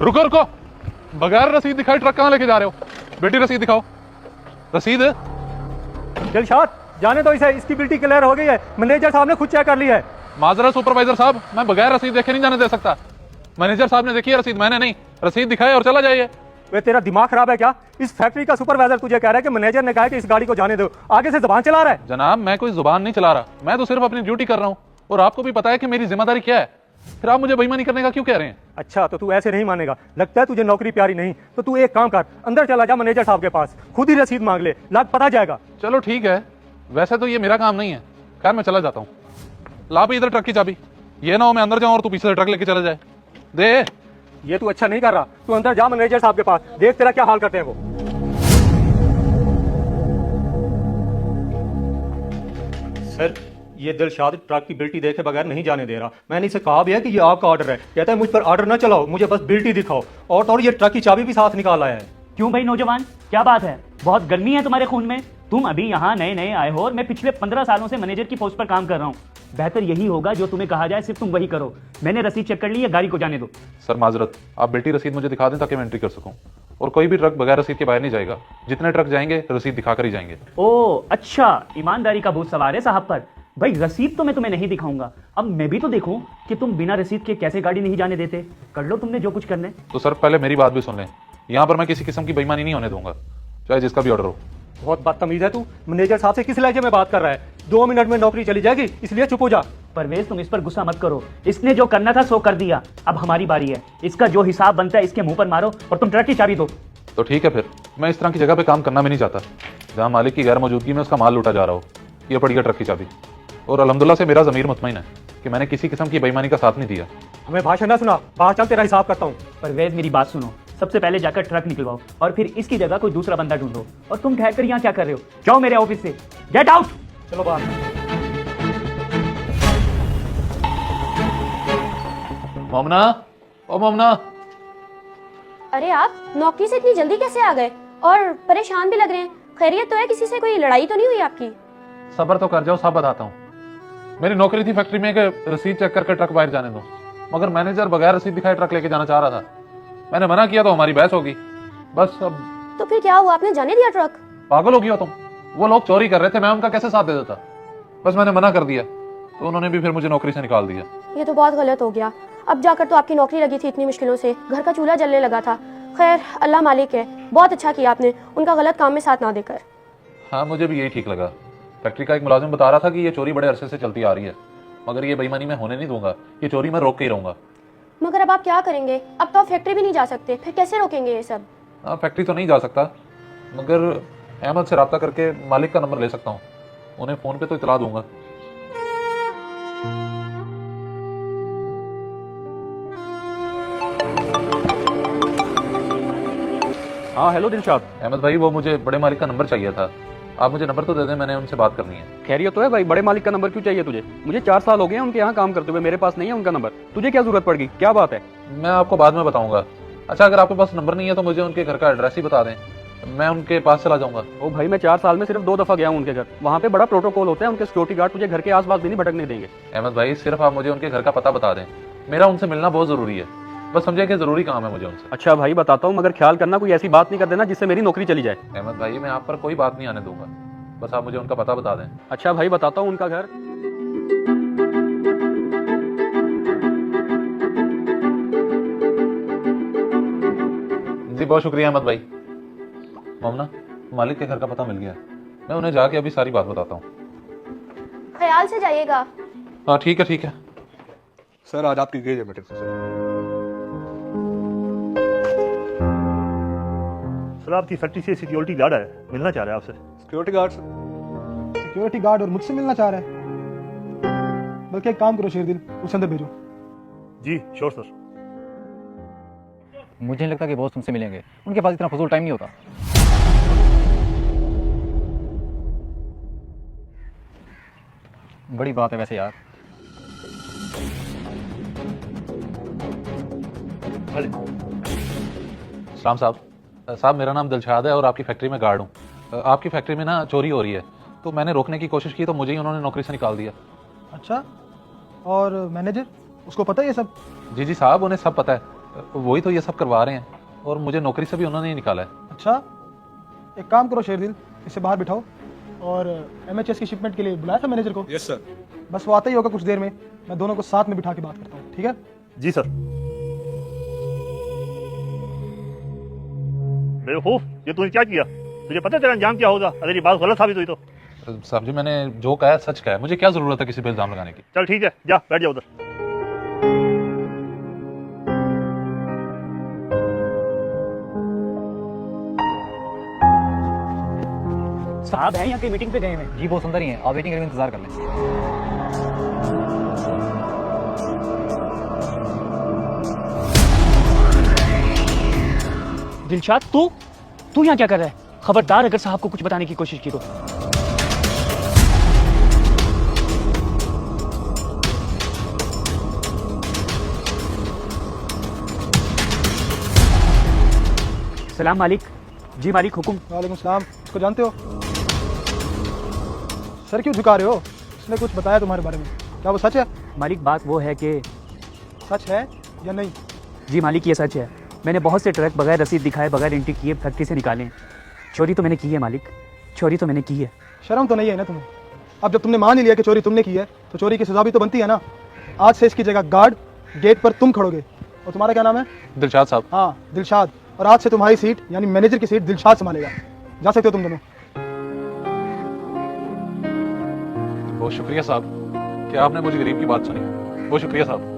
रुको रुको, बगैर रसीद दिखाए ट्रक कहाँ लेके जा रहे हो? बेटी रसीद दिखाओ। रसीद? दिलशाद जाने दो इसे, इसकी बिल्टी क्लियर हो गई है, मैनेजर साहब ने खुद चेक कर ली है। माजरा सुपरवाइजर साहब, मैं बगैर रसीद देखे नहीं जाने दे सकता। मैनेजर साहब ने देखी है रसीद, मैंने नहीं। रसीद दिखाए और चला जाइए। वे तेरा दिमाग खराब है क्या? इस फैक्ट्री का सुपरवाइजर तुझे कह रहा है कि मैनेजर ने कहा कि इस गाड़ी को जाने दो, आगे से जुबान चला रहा है। जनाब मैं कोई जुबान नहीं चला रहा, मैं तो सिर्फ अपनी ड्यूटी कर रहा हूँ और आपको भी पता है कि मेरी जिम्मेदारी क्या है। फिर आप मुझे बेईमानी करने का क्यों कह रहे हैं? अच्छा तो तू ऐसे नहीं मानेगा, लगता है तुझे नौकरी प्यारी नहीं। तो तू एक काम कर, अंदर चला जा मैनेजर साहब के पास, खुद ही रसीद मांग ले, लाग पता जाएगा। चलो ठीक है, वैसे तो ये मेरा काम नहीं है। खैर मैं चला जाता हूँ। ला भी इधर ट्रक की चाबी, ये ना हो मैं अंदर जाऊँ और तू पीछे से ट्रक लेके चला जाए। दे। ये तू अच्छा नहीं कर रहा, तू अंदर जा मैनेजर साहब के पास, देख तेरा क्या हाल करते हैं वो। सर ये दिलशाद ट्रक की बिल्टी देखे बगैर नहीं जाने दे रहा। मैंने इसे कहा भी है कि ये आपका ऑर्डर है, कहता है मुझ पर ऑर्डर ना चलाओ, मुझे बस बिल्टी दिखाओ। और तो और ये ट्रक की चाबी भी साथ निकाल आया है। क्यों भाई नौजवान, क्या बात है? बहुत गर्मी है तुम्हारे खून में? तुम अभी यहाँ नए नए आए हो और मैं पिछले 15 सालों से मैनेजर की पोस्ट पर काम कर रहा हूँ। बेहतर यही होगा जो तुम्हें कहा जाए सिर्फ तुम वही करो। मैंने रसीद चेक कर ली है, गाड़ी को जाने दो। सर माजरत, आप बेटी रसीद मुझे दिखा दें ताकि मैं एंट्री कर सकूं। और कोई भी ट्रक बगैर रसीद के बाहर नहीं जाएगा, जितने ट्रक जाएंगे रसीद दिखाकर ही जाएंगे। ओ अच्छा, ईमानदारी का भूत सवार है साहब पर। भाई रसीद तो मैं तुम्हें नहीं दिखाऊंगा, अब मैं भी तो देखूं कि तुम बिना रसीद के कैसे गाड़ी नहीं जाने देते। कर लो तुमने जो कुछ करना है। तो सर पहले मेरी बात भी सुन लें, यहाँ पर मैं किसी किस्म की बेईमानी नहीं होने दूंगा, चाहे जिसका भी ऑर्डर हो। बहुत बदतमीज है तू, मैनेजर साहब से किस लहजे में बात कर रहा है? 2 मिनट में नौकरी चली जाएगी, इसलिए चुप हो जा। परवेज तुम इस पर गुस्सा मत करो, इसने जो करना था सो कर दिया, अब हमारी बारी है। इसका जो हिसाब बनता है इसके मुंह पर मारो और तुम ट्रक की चाबी दो। तो ठीक है, फिर मैं इस तरह की जगह पे काम करना भी नहीं चाहता जहाँ मालिक की गैर मौजूदगी में उसका माल लूटा जा रहा हो। ये पड़ी है ट्रक की चाबी, और अल्हम्दुलिल्लाह से मेरा ज़मीर मुतमईन है कि मैंने किसी किस्म की बेईमानी का साथ नहीं दिया। हमें भाषण ना सुना, बाहर चल तेरा हिसाब करता हूँ। परवेज मेरी बात सुनो, सबसे पहले जाकर ट्रक निकलवाओ और फिर इसकी जगह कोई दूसरा बंदा ढूंढो। और तुम ठहर कर यहाँ क्या कर रहे हो? जाओ मेरे ऑफिस से, गेट आउट। चलो बाहर। मोमना, ओ मोमना। अरे आप नौकरी से इतनी जल्दी कैसे आ गए? और परेशान भी लग रहे हैं। खैरियत तो है? किसी से कोई लड़ाई तो नहीं हुई आपकी? सब्र तो कर जाओ, सब बताता हूँ। मेरी नौकरी थी फैक्ट्री में कि रसीद चेक करके ट्रक बाहर जाने दो, मगर मैनेजर बगैर रसीद दिखाए ट्रक लेके जाना चाह रहा था। मैंने मना किया तो हमारी बहस होगी। बस अब तो फिर क्या हुआ, आपने जाने दिया ट्रक? पागल हो गया हो तुम? वो लोग चोरी कर रहे थे, मैं उनका कैसे साथ दे देता? बस मैंने मना कर दिया तो उन्होंने भी फिर मुझे नौकरी से निकाल दिया। ये तो बहुत गलत हो गया। अब जाकर तो आपकी नौकरी लगी थी इतनी मुश्किलों से, घर का चूल्हा जलने लगा था। खैर अल्लाह मालिक है, बहुत अच्छा किया आपने उनका गलत काम में साथ ना देकर। हाँ मुझे भी यही ठीक लगा। फैक्ट्री का एक मुलाजिम बता रहा था कि ये चोरी बड़े अरसे से चलती आ रही है, मगर ये बेईमानी मैं होने नहीं दूंगा, ये चोरी मैं रोक के ही रहूंगा। मगर अब आप क्या करेंगे? अब तो आप फैक्ट्री भी नहीं जा सकते, फिर कैसे रोकेंगे ये सब? हाँ फैक्ट्री तो नहीं जा सकता, मगर अहमद से रब्ता करके मालिक का नंबर ले सकता हूँ, उन्हें फ़ोन पे तो इतला दूंगा। हाँ हेलो दिलशाद। अहमद भाई वो मुझे बड़े मालिक का नंबर चाहिए था, आप मुझे नंबर तो दे दें, मैंने उनसे बात करनी है। खैरियत तो है भाई, बड़े मालिक का नंबर क्यों चाहिए तुझे? मुझे 4 साल हो गए हैं उनके यहाँ काम करते हुए, मेरे पास नहीं है उनका नंबर। तुझे क्या जरूरत पड़ गई, क्या बात है? मैं आपको बाद में बताऊंगा। अच्छा अगर आपके पास नंबर नहीं है तो मुझे उनके घर का एड्रेस ही बता दें, मैं उनके पास चला जाऊंगा। ओ भाई मैं 4 साल में सिर्फ 2 दफा गया हूँ उनके घर, वहाँ पे बड़ा प्रोटोकॉल होता है, उनके सिक्योरिटी गार्ड तुझे घर के आसपास भी नहीं भटकने देंगे। अहमद भाई सिर्फ आप मुझे उनके घर का पता बता दें, मेरा उनसे मिलना बहुत जरूरी है, बस समझे कि जरूरी काम है मुझे उनसे। अच्छा भाई बताता हूँ, मगर ख्याल करना कोई ऐसी बात नहीं कर देना जिससे मेरी नौकरी चली जाए। अहमद भाई मैं आप पर कोई बात नहीं आने दूंगा, बस आप मुझे उनका पता बता दें। अच्छा भाई बताता हूँ उनका घर। जी बहुत शुक्रिया अहमद भाई। मोमना मालिक के घर का पता मिल गया, मैं उन्हें जाके अभी सारी बात बताता हूँ। ख्याल से जाइएगा। हाँ ठीक है ठीक है। सर आज आपकी गई है मीटिंग सर आपकी फैक्ट्री से सिक्योरिटी गार्ड है, मिलना चाह रहा है आपसे। Security guard. सिक्योरिटी गार्ड और मुझसे मिलना चाह रहा है? बल्कि एक काम करो शेरदिल, उसे अंदर भेजो। जी श्योर सर। मुझे नहीं लगता कि बॉस तुमसे मिलेंगे, उनके पास इतना फजूल टाइम नहीं होता। बड़ी बात है वैसे यार। सलाम साहब मेरा नाम दिलशाद है और आपकी फैक्ट्री में गार्ड हूँ। आपकी फैक्ट्री में ना चोरी हो रही है, तो मैंने रोकने की कोशिश की तो मुझे ही उन्होंने नौकरी से निकाल दिया। अच्छा, और मैनेजर उसको पता है ये सब? जी साहब उन्हें सब पता है, वही तो ये सब करवा रहे हैं और मुझे नौकरी से भी उन्होंने ही निकाला है। अच्छा, एक काम करो शेरदिल, इसे बाहर बिठाओ और MHS की शिपमेंट के लिए बुलाया था मैनेजर को। Yes sir. बस वो आता ही होगा कुछ देर में, मैं दोनों को साथ में बिठा के बात करता हूँ, ठीक है? जी सर। बेवकूफ, ये तूने क्या किया? तुझे पता है तेरा अंजाम क्या होगा अगर ये बात गलत साबित हुई तो? साहब जी, मैंने जो कहा है सच कहा है, मुझे क्या जरूरत है किसी पे इल्जाम लगाने की। चल ठीक है, जा बैठ जा उधर। साहब हैं यहाँ की मीटिंग पे गए हैं। जी बॉस अंदर ही हैं, आप वेटिंग एरिया में इंतजार कर लें। दिलशाद, तू यहाँ क्या कर रहा है? खबरदार अगर साहब को कुछ बताने की कोशिश की तो। सलाम मालिक। जी मालिक, हुकुम। वालेकुम सलाम। इसको जानते हो? सर क्यों झुका रहे हो? इसने कुछ बताया तुम्हारे बारे में, क्या वो सच है? मालिक, बात वो है कि सच है या नहीं? जी मालिक, ये सच है। मैंने बहुत से ट्रक बगैर रसीद दिखाए, बगैर एंट्री किए फैक्ट्री से निकाले हैं। चोरी तो मैंने की है मालिक, चोरी तो मैंने की है। शर्म तो नहीं है ना तुम्हें? अब जब तुमने मान ही लिया कि चोरी तुमने की है तो चोरी की सजा भी तो बनती है ना। आज से इसकी जगह गार्ड गेट पर तुम खड़ोगे। और तुम्हारा क्या नाम है? दिलशाद साहब। हाँ, दिलशाद। और आज से तुम्हारी सीट यानी मैनेजर की सीट दिलशाद संभालेगा। जा सकते हो तुम दोनों। बहुत शुक्रिया साहब कि आपने मुझे गरीब की बात सुनी। बहुत शुक्रिया साहब।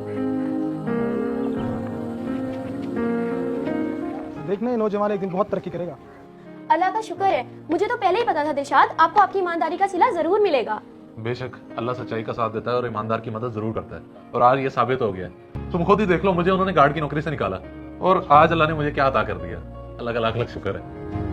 देखना ये नौजवान एक दिन बहुत तरक्की करेगा। अल्लाह का शुक्र है, मुझे तो पहले ही पता था दिलशाद, आपको आपकी ईमानदारी का सिला जरूर मिलेगा। बेशक अल्लाह सच्चाई का साथ देता है और ईमानदार की मदद जरूर करता है, और आज ये साबित हो गया है। तुम खुद ही देख लो, मुझे उन्होंने गार्ड की नौकरी से निकाला और आज अल्लाह ने मुझे क्या अता कर दिया। अल्लाह का लाख लाख शुक्र है।